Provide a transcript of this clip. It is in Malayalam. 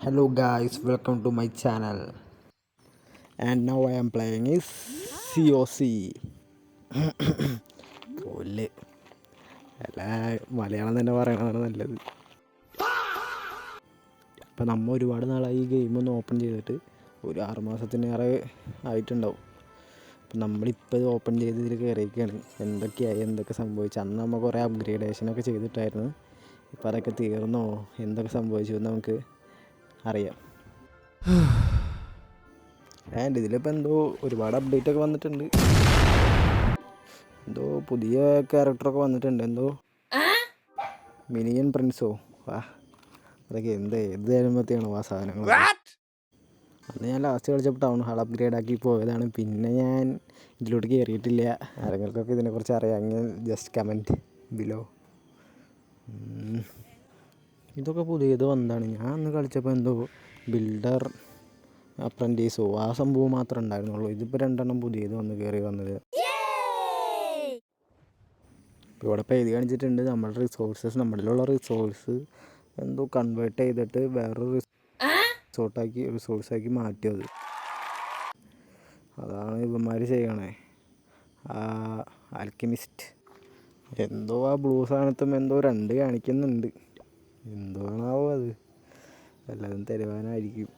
Hello guys, welcome to my channel. And now I am playing is COC. കൊല്ല് അല്ല മലയാളം തന്നെ പറയണതാണ് നല്ലത്. ഇപ്പം നമ്മൾ ഒരുപാട് നാളായി ഈ ഗെയിം ഒന്ന് ഓപ്പൺ ചെയ്തിട്ട് ഒരു 6 മാസത്തിനേറെ ആയിട്ടുണ്ടാവും. അപ്പം നമ്മളിപ്പോൾ ഇത് ഓപ്പൺ ചെയ്ത് ഇതിൽ കയറിയിരിക്കുകയാണ്. എന്തൊക്കെ സംഭവിച്ചു, അന്ന് നമ്മൾ കുറേ അപ്ഗ്രേഡേഷനൊക്കെ ചെയ്തിട്ടായിരുന്നു. ഇപ്പം അതൊക്കെ തീർന്നോ, എന്തൊക്കെ സംഭവിച്ചു എന്ന് നമുക്ക് അറിയാം. ആൻഡ് ഇതിലിപ്പോൾ എന്തോ ഒരുപാട് അപ്ഡേറ്റ് ഒക്കെ വന്നിട്ടുണ്ട്. എന്തോ പുതിയ ക്യാരക്ടറൊക്കെ വന്നിട്ടുണ്ട്. എന്തോ മിനിയൻ പ്രിൻസോ അതൊക്കെ ഏത് വരുമ്പോഴത്തേയാണോ ആ സാധനങ്ങൾ. അന്ന് ഞാൻ ലാസ്റ്റ് കളിച്ചപ്പോൾ ടൗൺ ഹാൾ അപ്ഗ്രേഡ് ആക്കി പോയതാണ്. പിന്നെ ഞാൻ ഇതിലോട്ട് കയറിയിട്ടില്ല. ആരെങ്കിലുമൊക്കെ ഇതിനെക്കുറിച്ച് അറിയാമെങ്കിൽ ജസ്റ്റ് കമൻറ്റ് ബിലോ. ഇതൊക്കെ പുതിയത് വന്നതാണ്. ഞാൻ അന്ന് കളിച്ചപ്പോൾ എന്തോ ബിൽഡർ അപ്രൻറ്റീസോ ആ സംഭവം മാത്രമേ ഉണ്ടായിരുന്നുള്ളൂ. ഇതിപ്പോൾ 2 പുതിയത് കയറി വന്നത്. ഇപ്പോൾ ഇവിടെ ഇപ്പോൾ എഴുതി കാണിച്ചിട്ടുണ്ട് നമ്മുടെ നമ്മളിലുള്ള റിസോഴ്സ് എന്തോ കൺവേർട്ട് ചെയ്തിട്ട് വേറൊരു റിസോഴ്സാക്കി മാറ്റിയത്. അതാണ് ഇവന്മാർ ചെയ്യണേ. ആൽക്കെമിസ്റ്റ് എന്തോ ആ ബ്ലൂ സാധനത്തും എന്തോ 2 കാണിക്കുന്നുണ്ട്. എന്തോ ആണാവോ അത്, എല്ലാതും തരുവാനായിരിക്കും.